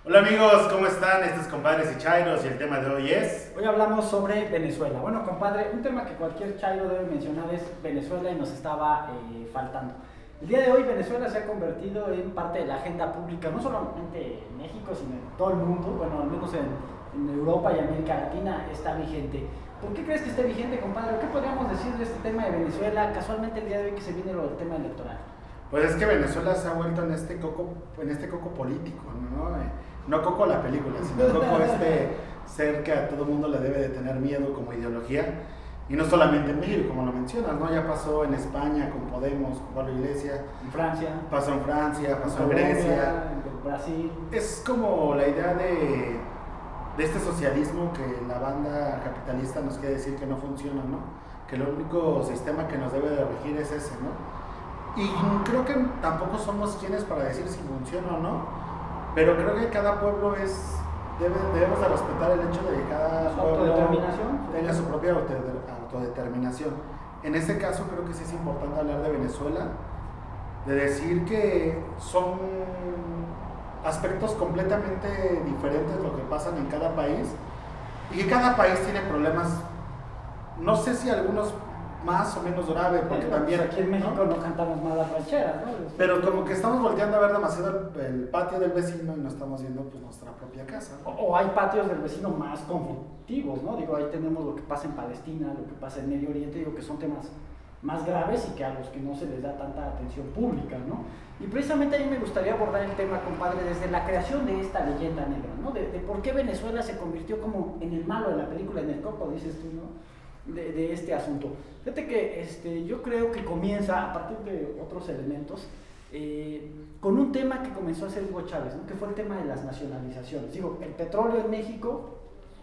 Hola amigos, ¿cómo están? Estos compadres y chairos y el tema de hoy es... Hoy hablamos sobre Venezuela. Bueno, compadre, un tema que cualquier chairo debe mencionar es Venezuela y nos estaba faltando. El día de hoy Venezuela se ha convertido en parte de la agenda pública, no solamente en México, sino en todo el mundo, bueno, al menos en Europa y América Latina está vigente. ¿Por qué crees que esté vigente, compadre? ¿Qué podríamos decir de este tema de Venezuela casualmente el día de hoy que se viene el tema electoral? Pues es que Venezuela se ha vuelto en este coco político, ¿no? No coco la película, sino coco este ser que a todo mundo le debe de tener miedo como ideología. Y no solamente en México, como lo mencionas, ¿no? Ya pasó en España con Podemos, con Pablo Iglesias. En Francia. Pasó en Francia, pasó en Colombia, Grecia. en Brasil. Es como la idea de este socialismo que la banda capitalista nos quiere decir que no funciona, ¿no? Que el único sistema que nos debe de regir es ese, ¿no? Y creo que tampoco somos quienes para decir si funciona o no, pero creo que cada pueblo debemos de respetar el hecho de que cada pueblo tenga su propia autodeterminación. En este caso creo que sí es importante hablar de Venezuela, de decir que son aspectos completamente diferentes lo que pasan en cada país y que cada país tiene problemas, no sé si algunos más o menos grave, porque también aquí en México no cantamos más las rancheras, ¿no? Pero como que estamos volteando a ver demasiado el patio del vecino y no estamos viendo pues nuestra propia casa, ¿no? O hay patios del vecino más conflictivos, ¿no? Digo, ahí tenemos lo que pasa en Palestina, lo que pasa en Medio Oriente, digo que son temas más graves y que a los que no se les da tanta atención pública, ¿no? Y precisamente ahí me gustaría abordar el tema, compadre, desde la creación de esta leyenda negra, ¿no? De por qué Venezuela se convirtió como en el malo de la película, en el coco, dices tú, ¿no? De este asunto. Fíjate que yo creo que comienza a partir de otros elementos con un tema que comenzó a hacer Hugo Chávez, ¿no? Que fue el tema de las nacionalizaciones. Digo, el petróleo en México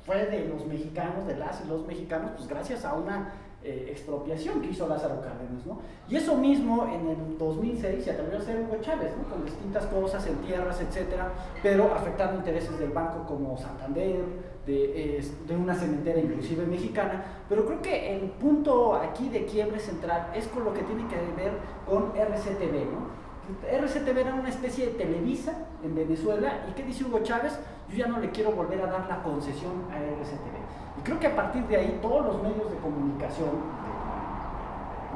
fue de los mexicanos, de las y los mexicanos, pues gracias a una expropiación que hizo Lázaro Cárdenas, ¿no? Y eso mismo en el 2006 se atrevió a hacer Hugo Chávez, ¿no? Con distintas cosas en tierras, etcétera, pero afectando intereses del banco como Santander, de una cementera inclusive mexicana. Pero creo que el punto aquí de quiebre central es con lo que tiene que ver con RCTV, ¿no? RCTV era una especie de Televisa en Venezuela. ¿Y qué dice Hugo Chávez? Yo ya no le quiero volver a dar la concesión a RCTV. Y creo que a partir de ahí todos los medios de comunicación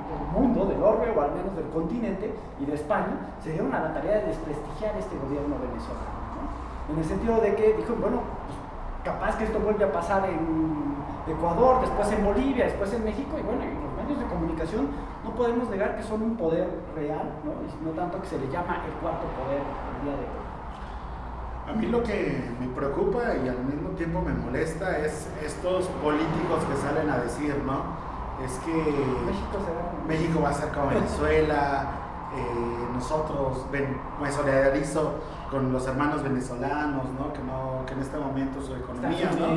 del mundo, del orbe o al menos del continente y de España se dieron a la tarea de desprestigiar este gobierno venezolano, ¿no? En el sentido de que dijo, bueno, pues, capaz que esto vuelve a pasar en Ecuador, después en Bolivia, después en México, y bueno, y los medios de comunicación no podemos negar que son un poder real, ¿no? Y no tanto que se le llama el cuarto poder el día de hoy. A mí lo que me preocupa y al mismo tiempo me molesta es estos políticos que salen a decir, ¿no? Es que México va a ser como Venezuela, nosotros me solidarizo con los hermanos venezolanos, ¿no? Que en este momento su economía, ¿no?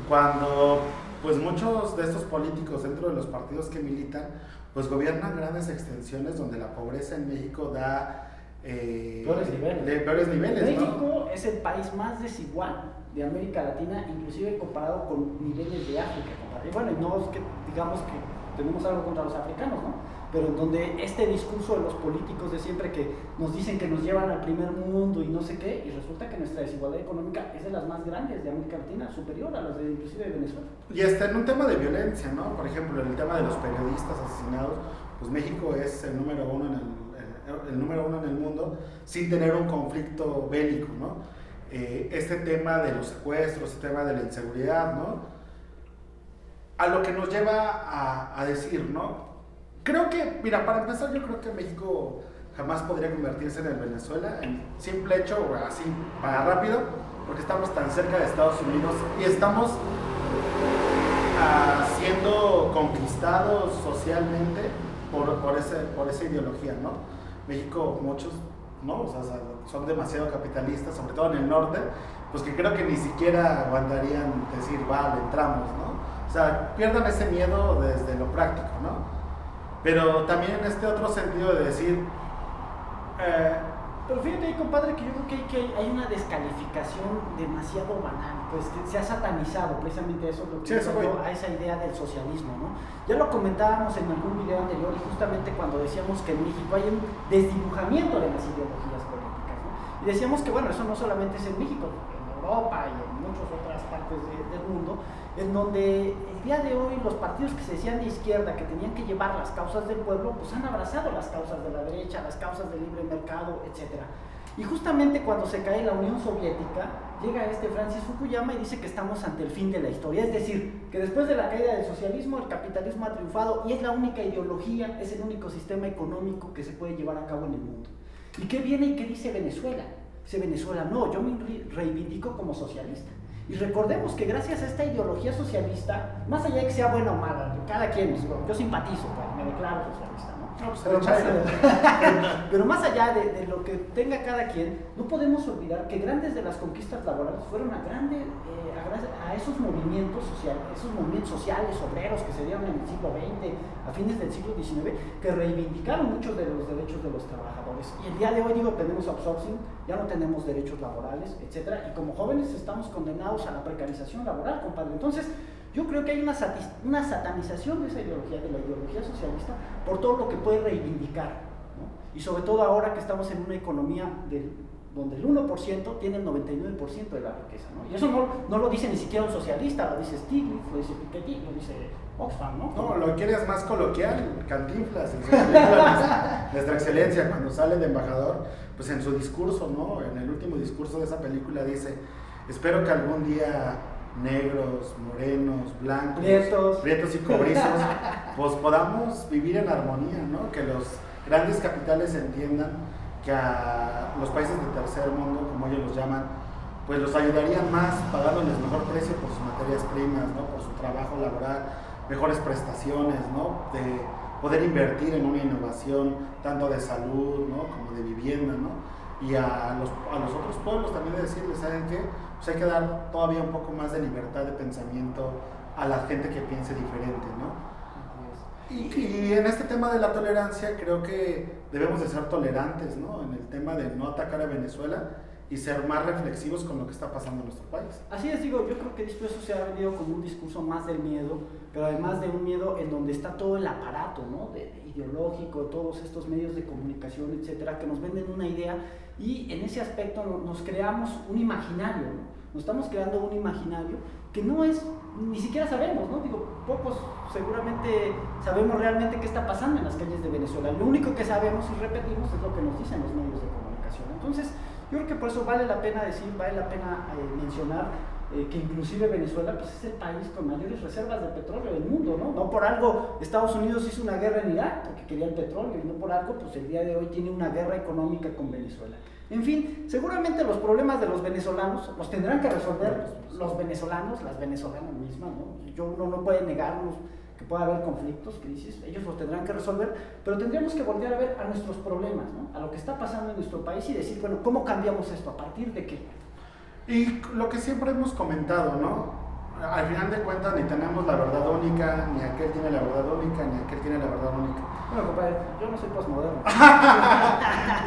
Cuando pues muchos de estos políticos dentro de los partidos que militan pues gobiernan grandes extensiones donde la pobreza en México da peores niveles. México, ¿no? es el país más desigual de América Latina, inclusive comparado con niveles de África. Y bueno, no es que digamos que tenemos algo contra los africanos, ¿no? Pero en donde este discurso de los políticos de siempre que nos dicen que nos llevan al primer mundo y no sé qué, y resulta que nuestra desigualdad económica es de las más grandes de América Latina, superior a las de inclusive de Venezuela. Y hasta en un tema de violencia, ¿no? Por ejemplo, en el tema de los periodistas asesinados, pues México es el número uno en el mundo sin tener un conflicto bélico, ¿no? Este tema de los secuestros, este tema de la inseguridad, ¿no? A lo que nos lleva a decir, ¿no? Creo que, mira, para empezar, yo creo que México jamás podría convertirse en el Venezuela, en simple hecho, así, para rápido, porque estamos tan cerca de Estados Unidos y estamos siendo conquistados socialmente por esa ideología, ¿no? México, muchos, ¿no? O sea, son demasiado capitalistas, sobre todo en el norte, pues que creo que ni siquiera aguantarían decir, vale, entramos, ¿no? O sea, pierdan ese miedo desde lo práctico, ¿no? Pero también en este otro sentido de decir... Pero fíjate ahí, compadre, que yo creo que hay una descalificación demasiado banal, pues que se ha satanizado precisamente eso, lo que a esa idea del socialismo, ¿no? Ya lo comentábamos en algún video anterior, y justamente cuando decíamos que en México hay un desdibujamiento de las ideologías políticas, ¿no? Y decíamos que, bueno, eso no solamente es en México, en Europa y en muchas otras partes del mundo, en donde el día de hoy los partidos que se decían de izquierda, que tenían que llevar las causas del pueblo, pues han abrazado las causas de la derecha, las causas del libre mercado, etc. Y justamente cuando se cae la Unión Soviética, llega Francis Fukuyama y dice que estamos ante el fin de la historia, es decir, que después de la caída del socialismo, el capitalismo ha triunfado y es la única ideología, es el único sistema económico que se puede llevar a cabo en el mundo. ¿Y qué viene y qué dice Venezuela? Dice Venezuela, no, yo me reivindico como socialista. Y recordemos que gracias a esta ideología socialista, más allá de que sea buena o mala, cada quien, yo simpatizo, pues, me declaro socialista, ¿no? Pero más allá de lo que tenga cada quien, no podemos olvidar que grandes de las conquistas laborales fueron a esos movimientos sociales, obreros que se dieron en el siglo XX, a fines del siglo XIX, que reivindicaron muchos de los derechos de los trabajadores. Y el día de hoy, tenemos outsourcing, ya no tenemos derechos laborales, etc. Y como jóvenes estamos condenados a la precarización laboral, compadre. Entonces, yo creo que hay una satanización de esa ideología, de la ideología socialista, por todo lo que puede reivindicar, ¿no? Y sobre todo ahora que estamos en una economía donde el 1% tiene el 99% de la riqueza, ¿no? Y eso no lo dice ni siquiera un socialista, lo dice Stiglitz, lo dice Piketty, lo dice Oxfam, ¿no? No, lo quieres más coloquial, Cantinflas, en su película Nuestra Excelencia, cuando sale de embajador, pues en su discurso, ¿no? En el último discurso de esa película dice, espero que algún día negros, morenos, blancos, prietos y cobrizos, pues podamos vivir en armonía, ¿no? Que los grandes capitales entiendan que a los países del tercer mundo, como ellos los llaman, pues los ayudarían más pagándoles mejor precio por sus materias primas, ¿no? Por su trabajo laboral, mejores prestaciones, ¿no? De poder invertir en una innovación tanto de salud, ¿no? Como de vivienda, ¿no? Y a los otros pueblos también de decirles, ¿saben qué? Pues hay que dar todavía un poco más de libertad de pensamiento a la gente que piense diferente, ¿no? Y en este tema de la tolerancia creo que debemos de ser tolerantes, ¿no? En el tema de no atacar a Venezuela y ser más reflexivos con lo que está pasando en nuestro país. Así es, yo creo que esto eso se ha venido como un discurso más del miedo, pero además de un miedo en donde está todo el aparato, ¿no? Ideológico, todos estos medios de comunicación, etcétera, que nos venden una idea y en ese aspecto nos creamos un imaginario, ¿no? Nos estamos creando un imaginario que no es, ni siquiera sabemos, ¿no? Pocos seguramente sabemos realmente qué está pasando en las calles de Venezuela. Lo único que sabemos y repetimos es lo que nos dicen los medios de comunicación. Entonces, yo creo que por eso vale la pena mencionar que inclusive Venezuela pues, es el país con mayores reservas de petróleo del mundo, ¿no? No por algo Estados Unidos hizo una guerra en Irak porque quería el petróleo y no por algo pues el día de hoy tiene una guerra económica con Venezuela. En fin, seguramente los problemas de los venezolanos los tendrán que resolver los venezolanos, las venezolanas mismas, ¿no? Uno no puede negarnos que pueda haber conflictos, crisis, ellos los tendrán que resolver, pero tendríamos que voltear a ver a nuestros problemas, ¿no? A lo que está pasando en nuestro país y decir, bueno, ¿cómo cambiamos esto? ¿A partir de qué? Y lo que siempre hemos comentado, ¿no? Al final de cuentas ni tenemos la verdad única, ni aquel tiene la verdad única, ni aquel tiene la verdad única. Bueno, compadre, yo no soy postmoderno.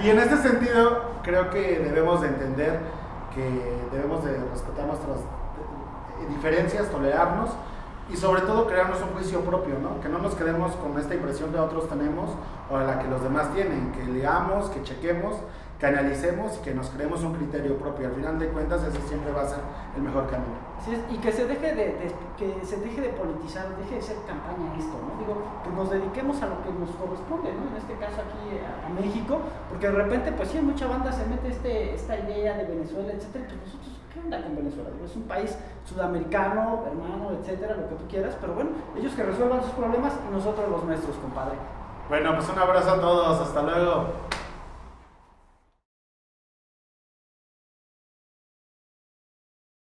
Y en este sentido, creo que debemos de entender que debemos de respetar nuestras diferencias, tolerarnos y sobre todo crearnos un juicio propio, ¿no? Que no nos quedemos con esta impresión que otros tenemos o la que los demás tienen, que leamos, que chequemos, que analicemos y que nos creemos un criterio propio. Al final de cuentas, ese siempre va a ser el mejor camino. Sí, y que se deje de politizar, deje de ser campaña esto, ¿no? Que nos dediquemos a lo que nos corresponde, ¿no? En este caso aquí a México, porque de repente, pues sí, mucha banda se mete esta idea de Venezuela, etcétera, pues nosotros, ¿qué onda con Venezuela? Es un país sudamericano, hermano, etcétera, lo que tú quieras, pero bueno, ellos que resuelvan sus problemas y nosotros los nuestros, compadre. Bueno, pues un abrazo a todos, hasta luego.